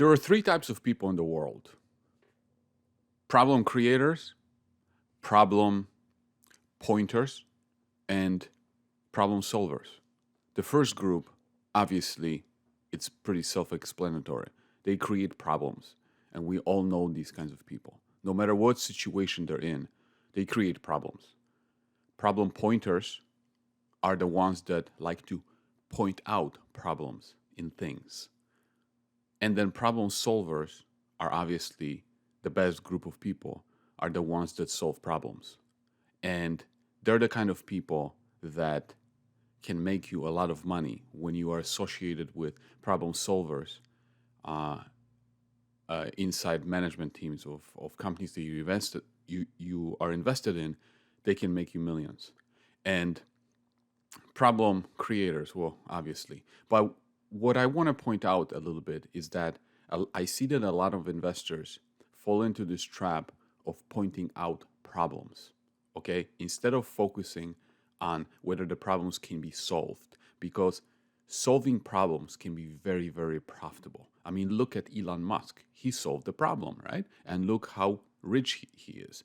There are three types of people in the world: problem creators, problem pointers, and problem solvers. The first group, obviously, it's pretty self explanatory. They create problems, and we all know these kinds of people. No matter what situation they're in, they create problems. Problem pointers are the ones that like to point out problems in things. And then problem solvers are obviously the best group of people, are the ones that solve problems. And they're the kind of people that can make you a lot of money when you are associated with problem solvers uh, inside management teams of companies that you are invested in. They can make you millions. And problem creators, well, obviously. But what I want to point out a little bit is that I see that a lot of investors fall into this trap of pointing out problems, okay, instead of focusing on whether the problems can be solved, because solving problems can be very, very profitable. I mean, look at Elon Musk. He solved the problem, right? And look how rich he is.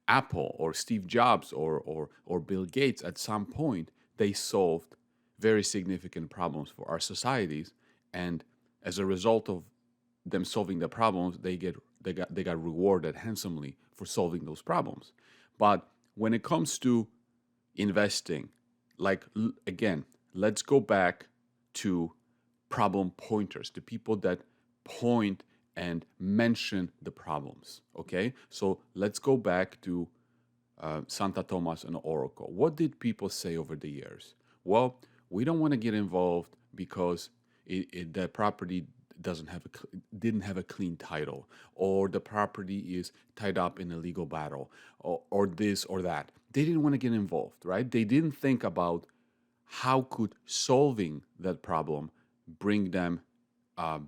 Apple or Steve Jobs or Bill Gates, at some point, they solved very significant problems for our societies. And as a result of them solving the problems, they got rewarded handsomely for solving those problems. But when it comes to investing, like again, let's go back to problem pointers, the people that point and mention the problems. Okay, so let's go back to Santa Thomas and Oracle. What did people say over the years? Well, we don't want to get involved because the property didn't have a clean title, or the property is tied up in a legal battle, or this or that. They didn't want to get involved, right? They didn't think about how could solving that problem bring them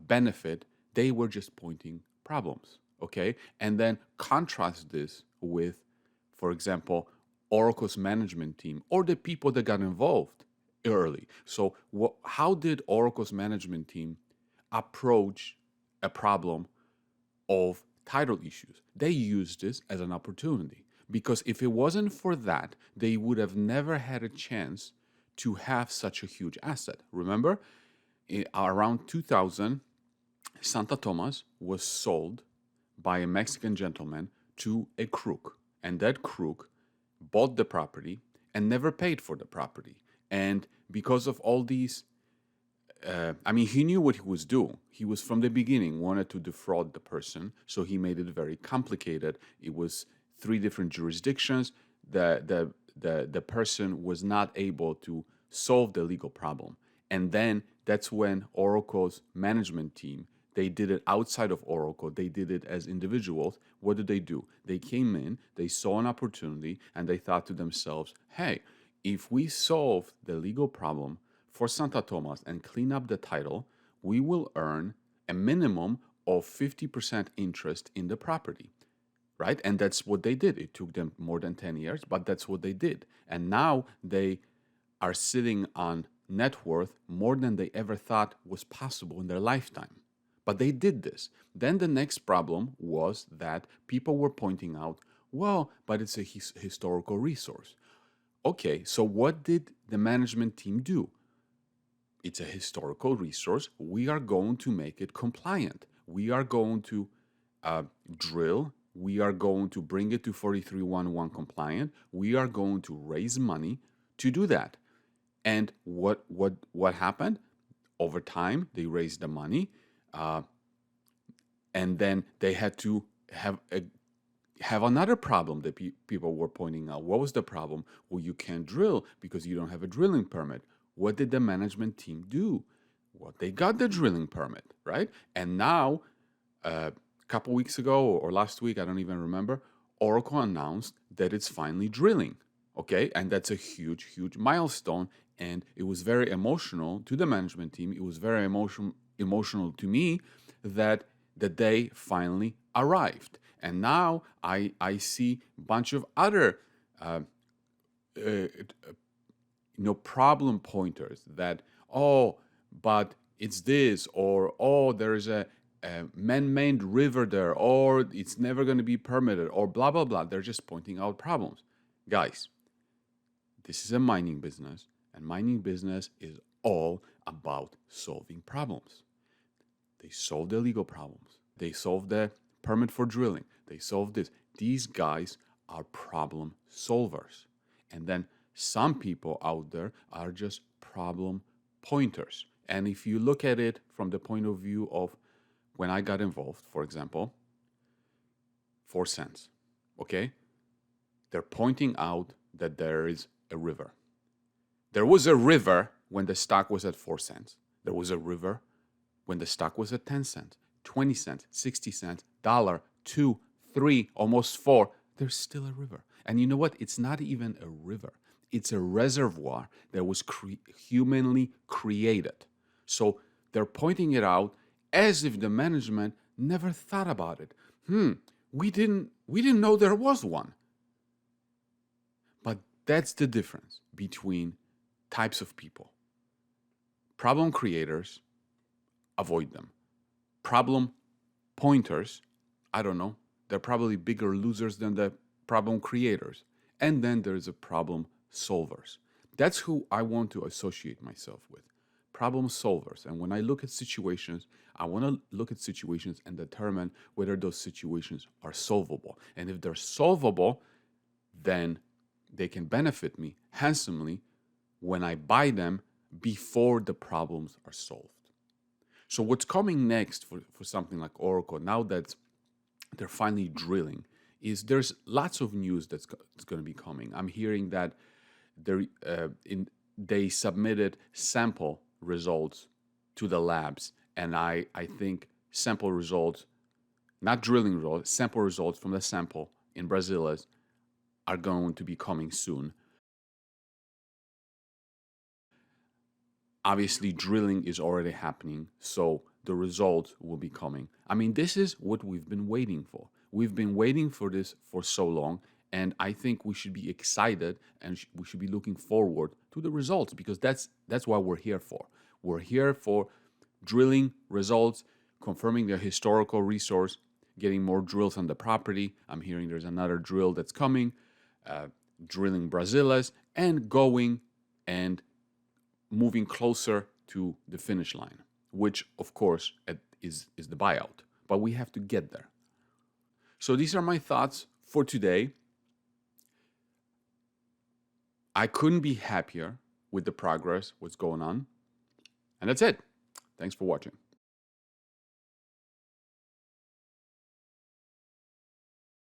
benefit. They were just pointing problems, okay? And then contrast this with, for example, Oracle's management team or the people that got involved early. So how did Oracle's management team approach a problem of title issues? They used this as an opportunity, because if it wasn't for that, they would have never had a chance to have such a huge asset. Remember, around 2000, Santa Thomas was sold by a Mexican gentleman to a crook, and that crook bought the property and never paid for the property. And because of all these, I mean, he knew what he was doing. He was from the beginning wanted to defraud the person, so he made it very complicated. It was three different jurisdictions. The person was not able to solve the legal problem, and then that's when Oracle's management team, they did it outside of Oracle. They did it as individuals. What did they do? They came in, they saw an opportunity, and they thought to themselves, hey, if we solve the legal problem for Santa Thomas and clean up the title, we will earn a minimum of 50% interest in the property, right? And that's what they did. It took them more than 10 years, but that's what they did. And now they are sitting on net worth more than they ever thought was possible in their lifetime. But they did this. Then the next problem was that people were pointing out, well, but it's a historical resource. Okay, so what did the management team do? It's a historical resource. We are going to make it compliant. We are going to drill. We are going to bring it to 4311 compliant. We are going to raise money to do that. And what happened? Over time, they raised the money, and then they had to have another problem that people were pointing out. What was the problem? Well, you can't drill because you don't have a drilling permit. What did the management team do? Well, they got the drilling permit, right? And now, a couple weeks ago or last week, I don't even remember, Oracle announced that it's finally drilling. Okay, and that's a huge, huge milestone. And it was very emotional to the management team. It was very emotional to me that the day finally arrived. And now I see a bunch of other problem pointers that, oh, but it's this, or oh, there's a man-made river there, or it's never going to be permitted, or blah blah blah. They're just pointing out problems. Guys, this is a mining business, and mining business is all about solving problems. They solve the legal problems. They solve the permit for drilling. They solve this. These guys are problem solvers. And then some people out there are just problem pointers. And if you look at it from the point of view of when I got involved, for example, 4 cents, okay? They're pointing out that there is a river. There was a river when the stock was at 4 cents. There was a river when the stock was at 10 cents, 20 cents, 60 cents, dollar, 2, 3, almost 4. There's still a river. And you know what? It's not even a river. It's a reservoir that was humanly created. So they're pointing it out as if the management never thought about it. We didn't know there was one. But that's the difference between types of people. Problem creators, avoid them. Problem pointers, I don't know, they're probably bigger losers than the problem creators. And then there's a problem solvers. That's who I want to associate myself with. Problem solvers. And when I look at situations, I want to look at situations and determine whether those situations are solvable. And if they're solvable, then they can benefit me handsomely when I buy them before the problems are solved. So what's coming next for something like Oracle, now that they're finally drilling, is there's lots of news that's going to be coming. I'm hearing that they submitted sample results to the labs, and I think sample results, not drilling results, sample results from the sample in Brasilis are going to be coming soon. Obviously, drilling is already happening, so the results will be coming. I mean, this is what we've been waiting for. We've been waiting for this for so long, and I think we should be excited and we should be looking forward to the results, because that's what we're here for. We're here for drilling results, confirming the historical resource, getting more drills on the property. I'm hearing there's another drill that's coming, drilling Brasilis, and going and moving closer to the finish line, which of course is the buyout. But we have to get there. So these are my thoughts for today. I couldn't be happier with the progress, what's going on. And that's it. Thanks for watching.